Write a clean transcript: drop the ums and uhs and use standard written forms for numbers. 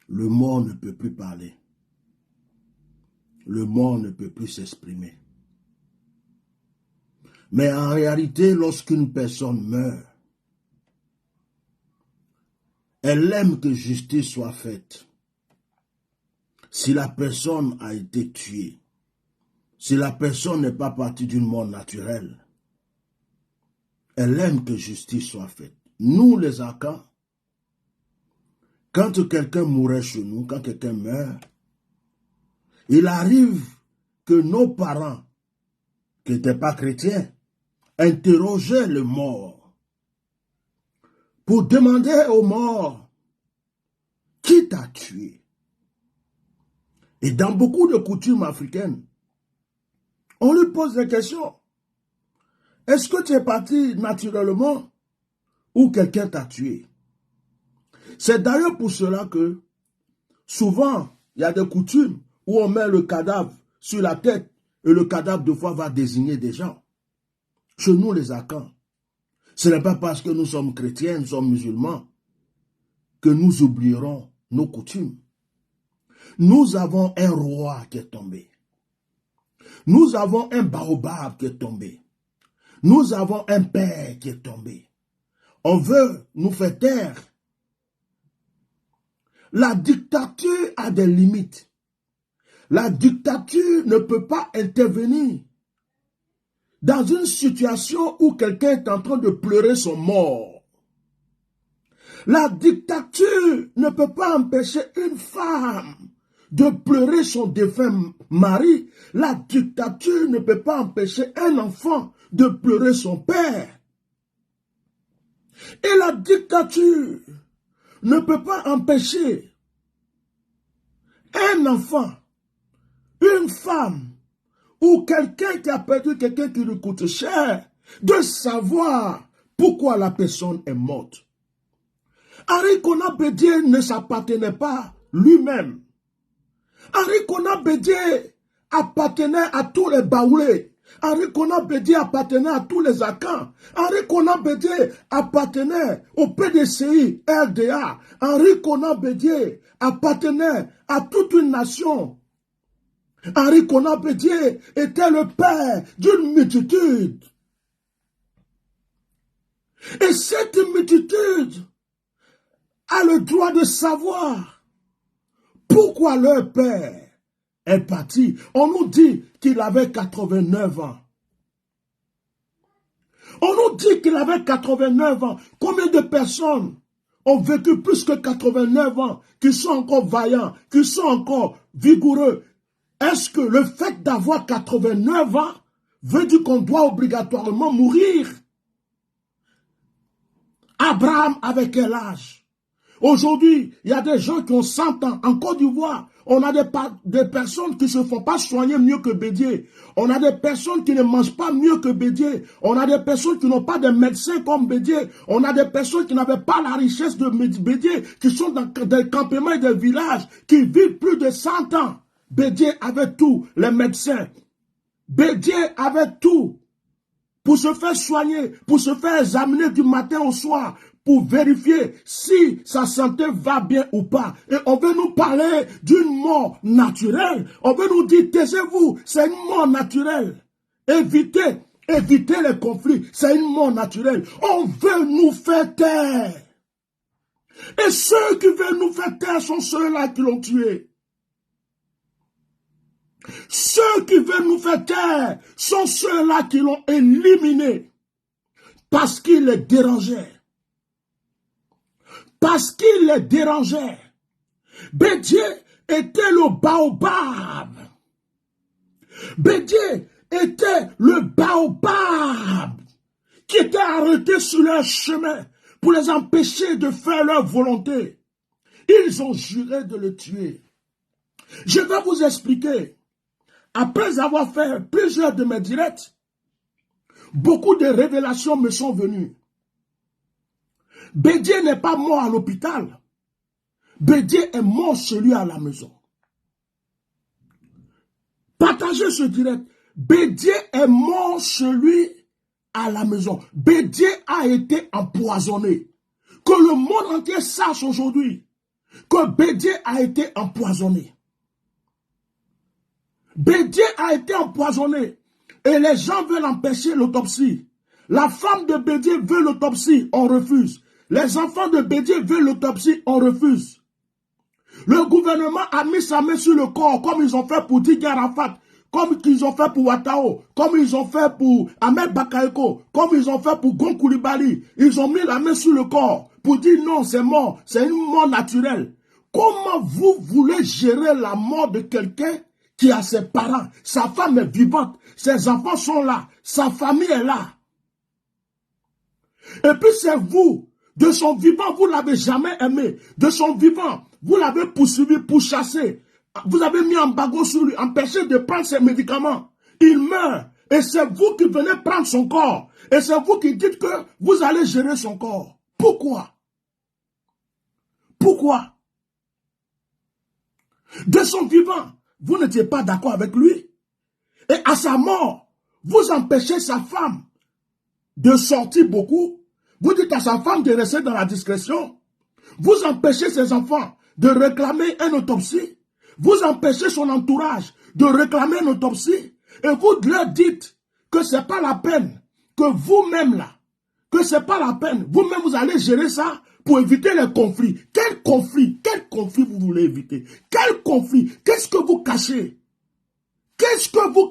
Le mort ne peut plus parler. Le mort ne peut plus s'exprimer. Mais en réalité, lorsqu'une personne meurt, elle aime que justice soit faite. Si la personne a été tuée, si la personne n'est pas partie d'une mort naturelle, elle aime que justice soit faite. Nous, les Akans, quand quelqu'un mourait chez nous, quand quelqu'un meurt, il arrive que nos parents, qui n'étaient pas chrétiens, interrogeaient le mort pour demander au mort qui t'a tué. Et dans beaucoup de coutumes africaines, on lui pose des questions. Est-ce que tu es parti naturellement ou quelqu'un t'a tué? C'est d'ailleurs pour cela que souvent, il y a des coutumes où on met le cadavre sur la tête et le cadavre de fois va désigner des gens. Chez nous, les Akans, ce n'est pas parce que nous sommes chrétiens, nous sommes musulmans, que nous oublierons nos coutumes. Nous avons un roi qui est tombé. Nous avons un baobab qui est tombé. Nous avons un père qui est tombé. On veut nous faire taire. La dictature a des limites. La dictature ne peut pas intervenir dans une situation où quelqu'un est en train de pleurer son mort. La dictature ne peut pas empêcher une femme de pleurer son défunt mari. La dictature ne peut pas empêcher un enfant de pleurer son père. Et la dictature ne peut pas empêcher un enfant, une femme ou quelqu'un qui a perdu quelqu'un qui lui coûte cher de savoir pourquoi la personne est morte. Henri Konan Bédié ne s'appartenait pas lui-même. Henri Konan Bédié appartenait à tous les Baoulés. Henri Konan Bédié appartenait à tous les Akans. Henri Konan Bédié appartenait au PDCI, RDA. Henri Konan Bédié appartenait à toute une nation. Henri Konan Bédié était le père d'une multitude. Et cette multitude a le droit de savoir pourquoi leur père est parti. On nous dit qu'il avait 89 ans. On nous dit qu'il avait 89 ans. Combien de personnes ont vécu plus que 89 ans, qui sont encore vaillants, qui sont encore vigoureux? Est-ce que le fait d'avoir 89 ans veut dire qu'on doit obligatoirement mourir? Abraham avait quel âge? Aujourd'hui, il y a des gens qui ont 100 ans. En Côte d'Ivoire, on a des personnes qui ne se font pas soigner mieux que Bédié. On a des personnes qui ne mangent pas mieux que Bédié. On a des personnes qui n'ont pas de médecins comme Bédié. On a des personnes qui n'avaient pas la richesse de Bédié, qui sont dans des campements et des villages, qui vivent plus de 100 ans. Bédié avait tout, les médecins. Bédié avait tout pour se faire soigner, pour se faire examiner du matin au soir, pour vérifier si sa santé va bien ou pas. Et on veut nous parler d'une mort naturelle. On veut nous dire, taisez-vous, c'est une mort naturelle. Évitez les conflits, c'est une mort naturelle. On veut nous faire taire. Et ceux qui veulent nous faire taire sont ceux-là qui l'ont tué. Ceux qui veulent nous faire taire sont ceux-là qui l'ont éliminé parce qu'il les dérangeait. Parce qu'il les dérangeait. Bédié était le baobab. Bédié était le baobab qui était arrêté sur leur chemin pour les empêcher de faire leur volonté. Ils ont juré de le tuer. Je vais vous expliquer. Après avoir fait plusieurs de mes directs, beaucoup de révélations me sont venues. Bédié n'est pas mort à l'hôpital. Bédié est mort chez lui à la maison. Partagez ce direct. Bédié est mort chez lui à la maison. Bédié a été empoisonné. Que le monde entier sache aujourd'hui que Bédié a été empoisonné. Bédié a été empoisonné. Et les gens veulent empêcher l'autopsie. La femme de Bédié veut l'autopsie, on refuse. Les enfants de Bédié veulent l'autopsie, on refuse. Le gouvernement a mis sa main sur le corps, comme ils ont fait pour Didier Arafat, comme ils ont fait pour Ouattao, comme ils ont fait pour Ahmed Bakayoko, comme ils ont fait pour Gon Coulibaly. Ils ont mis la main sur le corps pour dire non, c'est mort, c'est une mort naturelle. Comment vous voulez gérer la mort de quelqu'un qui a ses parents, sa femme est vivante, ses enfants sont là, sa famille est là. Et puis c'est vous, de son vivant, vous ne l'avez jamais aimé. De son vivant, vous l'avez poursuivi, pourchassé. Vous avez mis un embargo sur lui, empêché de prendre ses médicaments. Il meurt. Et c'est vous qui venez prendre son corps. Et c'est vous qui dites que vous allez gérer son corps. Pourquoi? Pourquoi? De son vivant, vous n'étiez pas d'accord avec lui. Et à sa mort, vous empêchez sa femme de sortir beaucoup. Vous dites à sa femme de rester dans la discrétion. Vous empêchez ses enfants de réclamer une autopsie. Vous empêchez son entourage de réclamer une autopsie. Et vous leur dites que ce n'est pas la peine, que vous-même là, que ce n'est pas la peine. Vous-même, vous allez gérer ça pour éviter les conflits. Quel conflit? Quel conflit vous voulez éviter? Quel conflit? Qu'est-ce que vous cachez? Qu'est-ce que vous